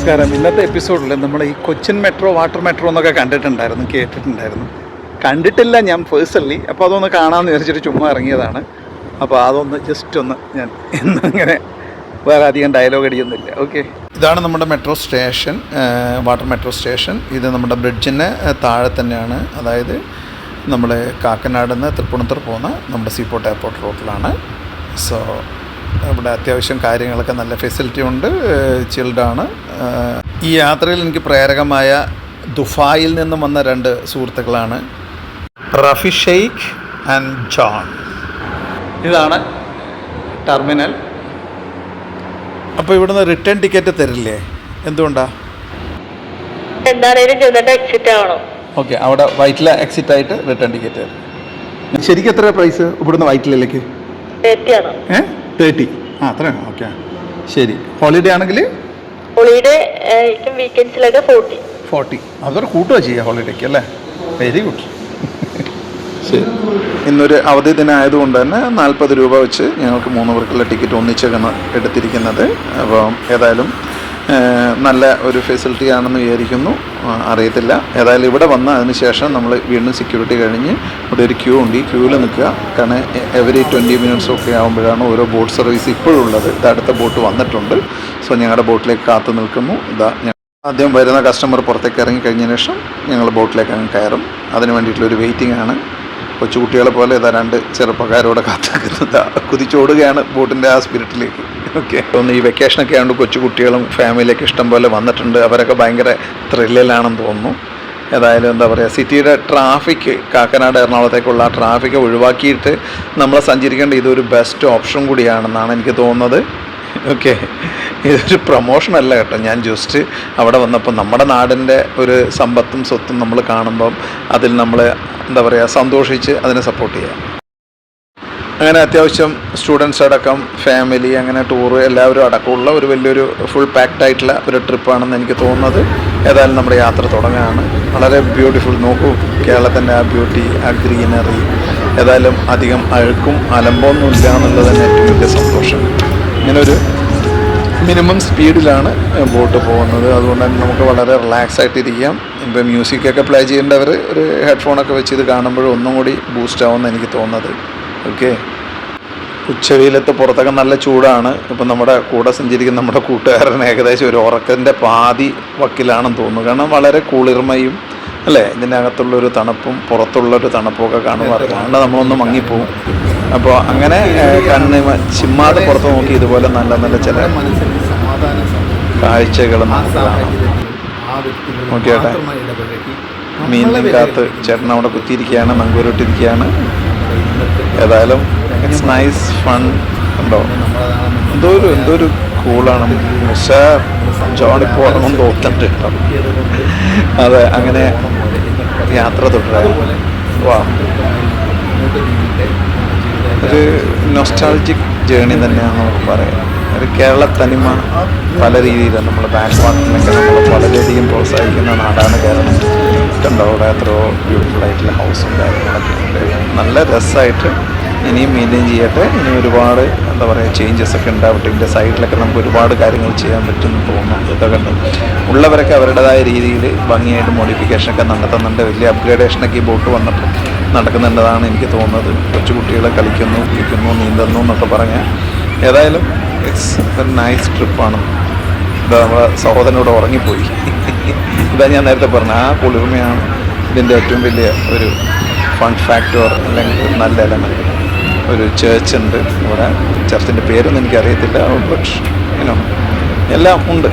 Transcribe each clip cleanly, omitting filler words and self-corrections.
നമസ്കാരം. ഇന്നത്തെ എപ്പിസോഡിൽ നമ്മൾ ഈ കൊച്ചിൻ മെട്രോ, വാട്ടർ മെട്രോ എന്നൊക്കെ കേട്ടിട്ടുണ്ടായിരുന്നു. കണ്ടിട്ടില്ല ഞാൻ പേഴ്സണലി. അപ്പോൾ അതൊന്ന് കാണാമെന്ന് വിചാരിച്ചിട്ട് ചുമ്മാ ഇറങ്ങിയതാണ്. അപ്പോൾ അതൊന്ന് ജസ്റ്റ് ഒന്ന് ഞാൻ ഇന്നിങ്ങനെ വേറെ അധികം ഡയലോഗ് അടിയൊന്നുമില്ല. ഓക്കെ, ഇതാണ് നമ്മുടെ metro station, water metro station. ഇത് നമ്മുടെ ബ്രിഡ്ജിന് താഴെ തന്നെയാണ്. അതായത് നമ്മൾ കാക്കനാട് നിന്ന് തൃപ്പൂണിത്തുറ പോകുന്ന നമ്മുടെ സീപോർട്ട് എയർപോർട്ട് റോഡിലാണ്. സോ ഇവിടെ അത്യാവശ്യം കാര്യങ്ങളൊക്കെ നല്ല ഫെസിലിറ്റി ഉണ്ട്, ചിൽഡാണ്. ഈ യാത്രയിൽ എനിക്ക് പ്രേരകമായ ദുബായിൽ നിന്നും വന്ന 2 സുഹൃത്തുക്കളാണ്, റഫി ഷെയ്ഖ് ആൻഡ് ജോൺ. ഇതാണ് ടെർമിനൽ. അപ്പോൾ ഇവിടുന്ന് റിട്ടേൺ ടിക്കറ്റ് തരില്ലേ? എന്തുകൊണ്ടാണ്? ഓക്കെ, അവിടെ വൈറ്റില എക്സിറ്റ് ആയിട്ട് റിട്ടേൺ ടിക്കറ്റ് തരും. ശരിക്കും എത്ര പ്രൈസ് ഇവിടുന്ന് വൈറ്റിലേക്ക്? 30. അത്രയാണ്. ഓക്കെ, ശരി. ഹോളിഡേ ആണെങ്കിൽ വീക്കെൻഡ്സിലൊക്കെ 40. അതൊരു കൂട്ടുക ചെയ്യുക ഹോളിഡേക്ക് അല്ലേ? Very good. ശരി. ഇന്നൊരു അവധി ദിനം ആയതുകൊണ്ട് തന്നെ 40 രൂപ വെച്ച് ഞങ്ങൾക്ക് 3 പേർക്കുള്ള ടിക്കറ്റ് ഒന്നിച്ചാണ് എടുത്തിരിക്കുന്നത്. അപ്പോൾ ഏതായാലും നല്ല ഒരു ഫെസിലിറ്റി ആണെന്ന് വിചാരിക്കുന്നു, അറിയത്തില്ല. ഏതായാലും ഇവിടെ വന്ന് അതിന് ശേഷം നമ്മൾ വീണ്ടും സെക്യൂരിറ്റി കഴിഞ്ഞ് ഇവിടെ ഒരു ക്യൂ ഉണ്ട്. ഈ ക്യൂവിൽ നിൽക്കുക. കാരണം എവറി 20 മിനിറ്റ്സ് ഒക്കെ ആകുമ്പോഴാണ് ഓരോ ബോട്ട് സർവീസ് ഇപ്പോഴുള്ളത്. ഇത് അടുത്ത ബോട്ട് വന്നിട്ടുണ്ട്. സോ ഞങ്ങളുടെ ബോട്ടിലേക്ക് കാത്തു നിൽക്കുന്നു. ഇതാ ആദ്യം വരുന്ന കസ്റ്റമർ പുറത്തേക്ക് ഇറങ്ങി കഴിഞ്ഞതിന് ശേഷം ഞങ്ങൾ ബോട്ടിലേക്ക് അങ്ങ് കയറും. അതിന് വേണ്ടിയിട്ടുള്ളൊരു വെയിറ്റിംഗ് ആണ്. കൊച്ചുകുട്ടികളെ പോലെ ഇതാ 2 ചെറുപ്പക്കാരോടെ കാത്തിരിക്കുന്നത്. കുതിച്ചോടുകയാണ് ബോട്ടിൻ്റെ ആ സ്പിരിറ്റിലേക്ക്. ഓക്കെ, ഒന്ന് ഈ വെക്കേഷനൊക്കെ ആയതുകൊണ്ട് കൊച്ചു കുട്ടികളും ഫാമിലിയൊക്കെ ഇഷ്ടം പോലെ വന്നിട്ടുണ്ട്. അവരൊക്കെ ഭയങ്കര ത്രില്ലിലാണെന്ന് തോന്നുന്നു. ഏതായാലും എന്താ പറയുക, സിറ്റിയുടെ ട്രാഫിക്, കാക്കനാട് എറണാകുളത്തേക്കുള്ള ആ ട്രാഫിക്ക് ഒഴിവാക്കിയിട്ട് നമ്മൾ സഞ്ചരിക്കേണ്ട ഇതൊരു ബെസ്റ്റ് ഓപ്ഷൻ കൂടിയാണെന്നാണ് എനിക്ക് തോന്നുന്നത്. ഓക്കെ, ഇതൊരു പ്രൊമോഷനല്ല കേട്ടോ. ഞാൻ ജസ്റ്റ് അവിടെ വന്നപ്പോൾ നമ്മുടെ നാടിൻ്റെ ഒരു സമ്പത്തും സ്വത്തും നമ്മൾ കാണുമ്പം അതിൽ നമ്മൾ എന്താ പറയുക, സന്തോഷിച്ച് അതിനെ സപ്പോർട്ട് ചെയ്യാം. അങ്ങനെ അത്യാവശ്യം സ്റ്റുഡൻസ് അടക്കം ഫാമിലി അങ്ങനെ ടൂറ് എല്ലാവരും അടക്കമുള്ള ഒരു വലിയൊരു ഫുൾ പാക്ഡ് ആയിട്ടുള്ള ഒരു ട്രിപ്പാണെന്ന് എനിക്ക് തോന്നുന്നത്. ഏതായാലും നമ്മുടെ യാത്ര തുടങ്ങുകയാണ്. വളരെ ബ്യൂട്ടിഫുൾ. നോക്കൂ കേരളത്തിൻ്റെ ആ ബ്യൂട്ടി, ആ ഗ്രീനറി. ഏതായാലും അധികം അഴുക്കും അലമ്പൊന്നും ഇല്ല എന്നുള്ളത് തന്നെ ഏറ്റവും വലിയ സന്തോഷം. ഇങ്ങനൊരു മിനിമം സ്പീഡിലാണ് ബോട്ട് പോകുന്നത്. അതുകൊണ്ട് തന്നെ നമുക്ക് വളരെ റിലാക്സ് ആയിട്ടിരിക്കാം. ഇപ്പോൾ മ്യൂസിക്കൊക്കെ പ്ലേ ചെയ്യേണ്ടവർ ഒരു ഹെഡ്ഫോണൊക്കെ വെച്ച് ഇത് കാണുമ്പോഴും ഒന്നും കൂടി ബൂസ്റ്റ് ആവുമെന്ന് എനിക്ക് തോന്നുന്നത്. ഓക്കെ, ഉച്ചവെയിലത്ത് പുറത്തൊക്കെ നല്ല ചൂടാണ്. ഇപ്പം നമ്മുടെ കൂടെ സഞ്ചരിക്കുന്ന നമ്മുടെ കൂട്ടുകാരൻ ഏകദേശം ഒരു ഉറക്കത്തിൻ്റെ പാതി വക്കിലാണെന്ന് തോന്നുന്നു. കാരണം വളരെ കുളിർമയും അല്ലേ, ഇതിൻ്റെ അകത്തുള്ളൊരു തണുപ്പും പുറത്തുള്ളൊരു തണുപ്പൊക്കെ കാണുമ്പോൾ അതുകൊണ്ട് നമ്മളൊന്ന് മങ്ങിപ്പോവും. അപ്പോൾ അങ്ങനെ കണ്ണ് ചിമ്മാതെ പുറത്ത് നോക്കി ഇതുപോലെ നല്ല നല്ല ചില കാഴ്ചകൾ നമുക്ക് കാണാം. നോക്കിയാട്ടെ, മീനിനും കാത്ത് ചേട്ടൻ അവിടെ കുത്തിയിരിക്കുകയാണ്, നങ്കൂരിട്ടിരിക്കുകയാണ്. ഏതായാലും ഇറ്റ്സ് നൈസ് ഫൺ. ഉണ്ടോ, എന്തോ ഒരു കൂളാണ്. പക്ഷേ ജോണിപ്പോൾ ഉറങ്ങും തോന്നുന്നുണ്ട് കേട്ടോ. അതെ, അങ്ങനെ യാത്ര തുടരാം. വാ, ഒരു നൊസ്റ്റാൾജിക് ജേണി തന്നെയാണ് നമുക്ക് പറയാം. ഒരു കേരള തനിമ പല രീതിയിലാണ്. നമ്മൾ ബാക്ക് വാട്ടറിനൊക്കെ നമ്മൾ വളരെയധികം പ്രോത്സാഹിക്കുന്ന നാടാണ് കേരളം. കണ്ടോ, അവിടെ എത്രയോ ബ്യൂട്ടിഫുൾ ആയിട്ടുള്ള ഹൗസും കാര്യങ്ങളൊക്കെ ഉണ്ട്. നല്ല രസമായിട്ട് ഇനിയും മെയിൻറ്റെയിൻ ചെയ്യട്ടെ. ഇനി ഒരുപാട് എന്താ പറയുക ചേഞ്ചസ് ഒക്കെ ഉണ്ടാവട്ടെ. ഇതിൻ്റെ സൈഡിലൊക്കെ നമുക്ക് ഒരുപാട് കാര്യങ്ങൾ ചെയ്യാൻ പറ്റുമെന്ന് തോന്നുന്നു. ഇതൊക്കെ ഉണ്ട്. ഉള്ളവരൊക്കെ അവരുടേതായ രീതിയിൽ ഭംഗിയായിട്ട് മോഡിഫിക്കേഷനൊക്കെ നടത്തുന്നുണ്ട്. വലിയ അപ്ഗ്രേഡേഷനൊക്കെ ഈ ബോട്ട് വന്നപ്പോൾ നടക്കുന്നുണ്ടെന്നാണ് എനിക്ക് തോന്നുന്നത്. കൊച്ചു കുട്ടികളെ കളിക്കുന്നു, കുളിക്കുന്നു, നീന്തുന്നു എന്നൊക്കെ പറഞ്ഞാൽ ഏതായാലും ഇറ്റ്സ് എ നൈസ് ട്രിപ്പാണ്. ഇതാ നമ്മളെ സഹോദരനോട് ഉറങ്ങിപ്പോയി. ഇതാ ഞാൻ നേരത്തെ പറഞ്ഞ ആ കുളിർമയാണ് ഇതിൻ്റെ ഏറ്റവും വലിയ ഒരു ഫൺ ഫാക്ടർ, അല്ലെങ്കിൽ ഒരു നല്ല എലമെൻറ്റ്. ഒരു ചേർച്ച് ഉണ്ട് ഇവിടെ. ചർച്ചിൻ്റെ പേരൊന്നും എനിക്കറിയത്തില്ല. ബട്ട് എല്ലാം ഉണ്ട്.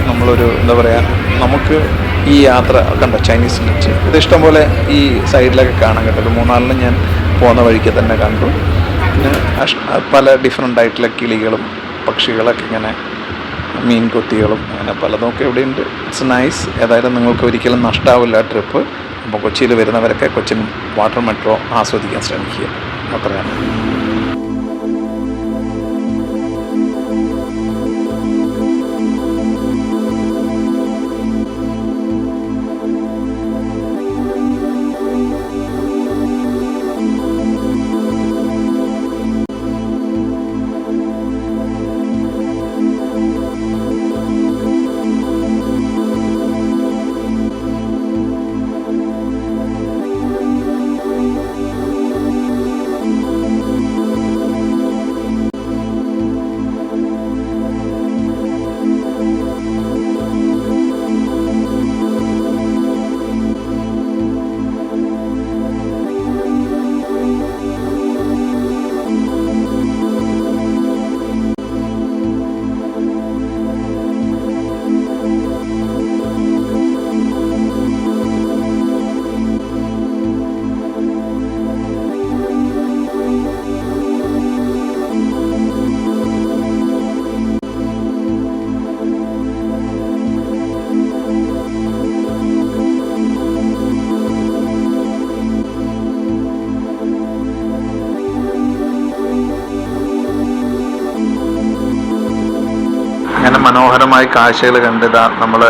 നമ്മളൊരു എന്താ പറയുക, നമുക്ക് ഈ യാത്ര കണ്ട ചൈനീസ് ലഞ്ച് ഇത് ഇഷ്ടംപോലെ ഈ സൈഡിലൊക്കെ കാണാൻ കേട്ടോ. ഒരു 3-4 ഞാൻ പോകുന്ന വഴിക്ക് തന്നെ കണ്ടു. പിന്നെ പല ഡിഫറെൻ്റ് ആയിട്ടുള്ള കിളികളും പക്ഷികളൊക്കെ ഇങ്ങനെ, മീൻ കൊത്തികളും അങ്ങനെ പലതൊക്കെ ഇവിടെയുണ്ട്. It's nice. ഏതായാലും നിങ്ങൾക്ക് ഒരിക്കലും നഷ്ടമാവില്ല ട്രിപ്പ്. അപ്പോൾ കൊച്ചിയിൽ വരുന്നവരൊക്കെ കൊച്ചിൻ വാട്ടർ മെട്രോ ആസ്വദിക്കാൻ ശ്രമിക്കുക. അത്രയാണ്. മനോഹരമായ കാഴ്ചകൾ കണ്ടിതാ നമ്മൾ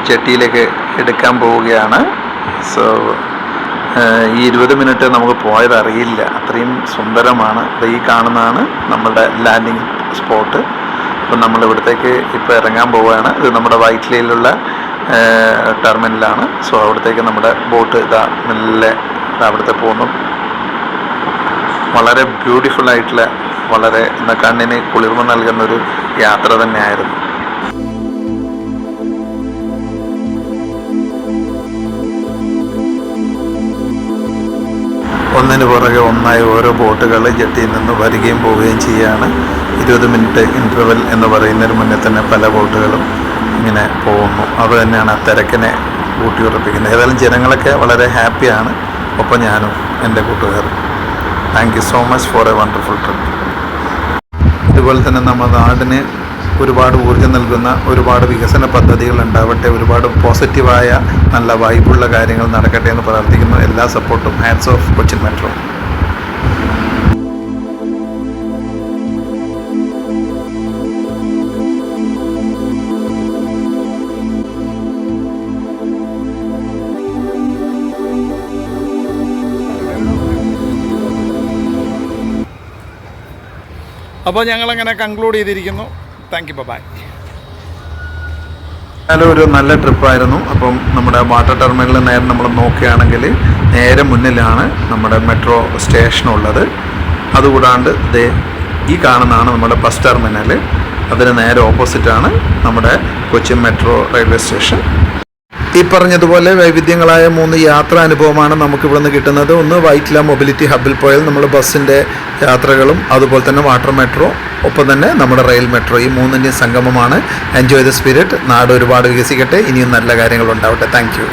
ജെട്ടിയിലേക്ക് എടുക്കാൻ പോവുകയാണ്. സോ ഈ 20 മിനിറ്റ് നമുക്ക് പോയത് അറിയില്ല, അത്രയും സുന്ദരമാണ്. ഈ കാണുന്നതാണ് നമ്മളുടെ ലാൻഡിങ് സ്പോട്ട്. അപ്പം നമ്മൾ ഇവിടത്തേക്ക് ഇപ്പോൾ ഇറങ്ങാൻ പോവുകയാണ്. ഇത് നമ്മുടെ വൈറ്റ്ലയിലുള്ള ടെർമിനലാണ്. സോ അവിടത്തേക്ക് നമ്മുടെ ബോട്ട് ഇതാ മെല്ലെ അവിടുത്തെ പോകുന്നു. വളരെ ബ്യൂട്ടിഫുൾ ആയിട്ടുള്ള, വളരെ കണ്ണിന് കുളിർമ നൽകുന്നൊരു യാത്ര തന്നെയായിരുന്നു. ഒന്നിന് പുറകെ ഒന്നായി ഓരോ ബോട്ടുകൾ ജെട്ടിയിൽ നിന്ന് വരികയും പോവുകയും ചെയ്യുകയാണ്. 20 മിനിറ്റ് ഇൻ്റർവെൽ എന്ന് പറയുന്നതിന് മുന്നേ തന്നെ പല ബോട്ടുകളും ഇങ്ങനെ പോകുന്നു. അത് തന്നെയാണ് ആ തിരക്കിനെ ഊട്ടിയുറപ്പിക്കുന്നത്. ഏതായാലും ജനങ്ങളൊക്കെ വളരെ ഹാപ്പിയാണ്, ഒപ്പം ഞാനും എൻ്റെ കൂട്ടുകാരും. Thank you so much for A wonderful trip. ഇതുപോലെ തന്നെ നമ്മുടെ നാടിന് ഒരുപാട് ഊർജ്ജം നൽകുന്ന ഒരുപാട് വികസന പദ്ധതികൾ ഉണ്ടാവട്ടെ, ഒരുപാട് പോസിറ്റീവായ നല്ല വൈബുള്ള കാര്യങ്ങൾ നടക്കട്ടെ എന്ന് പ്രാർത്ഥിക്കുന്നു. എല്ലാ സപ്പോർട്ടും. Hats off Cochin metro. അപ്പോൾ ഞങ്ങളങ്ങനെ കൺക്ലൂഡ് ചെയ്തിരിക്കുന്നു. Thank you, bye. ഒരു നല്ല ട്രിപ്പായിരുന്നു. അപ്പം നമ്മുടെ വാട്ടർ ടെർമിനലിൽ നേരെ നമ്മൾ നോക്കുകയാണെങ്കിൽ നേരെ മുന്നിലാണ് നമ്മുടെ മെട്രോ സ്റ്റേഷനുള്ളത്. അതുകൂടാണ്ട് ഈ കാണുന്നതാണ് നമ്മുടെ ബസ് ടെർമിനൽ. അതിന് നേരെ ഓപ്പോസിറ്റാണ് നമ്മുടെ കൊച്ചിൻ മെട്രോ റെയിൽവേ സ്റ്റേഷൻ. ഈ പറഞ്ഞതുപോലെ വൈവിധ്യങ്ങളായ 3 യാത്രാനുഭവമാണ് നമുക്കിവിടെ നിന്ന് കിട്ടുന്നത്. ഒന്ന് വൈറ്റ്ല മൊബിലിറ്റി ഹബിൽ പോയാൽ നമ്മൾ ബസ്സിൻ്റെ യാത്രകളും, അതുപോലെ തന്നെ വാട്ടർ മെട്രോ, ഒപ്പം തന്നെ നമ്മുടെ റെയിൽ മെട്രോ, ഈ 3ൻ്റെയും സംഗമമാണ്. Enjoy the spirit. നാട് ഒരുപാട് വികസിക്കട്ടെ, ഇനിയും നല്ല കാര്യങ്ങൾ ഉണ്ടാവട്ടെ. Thank U.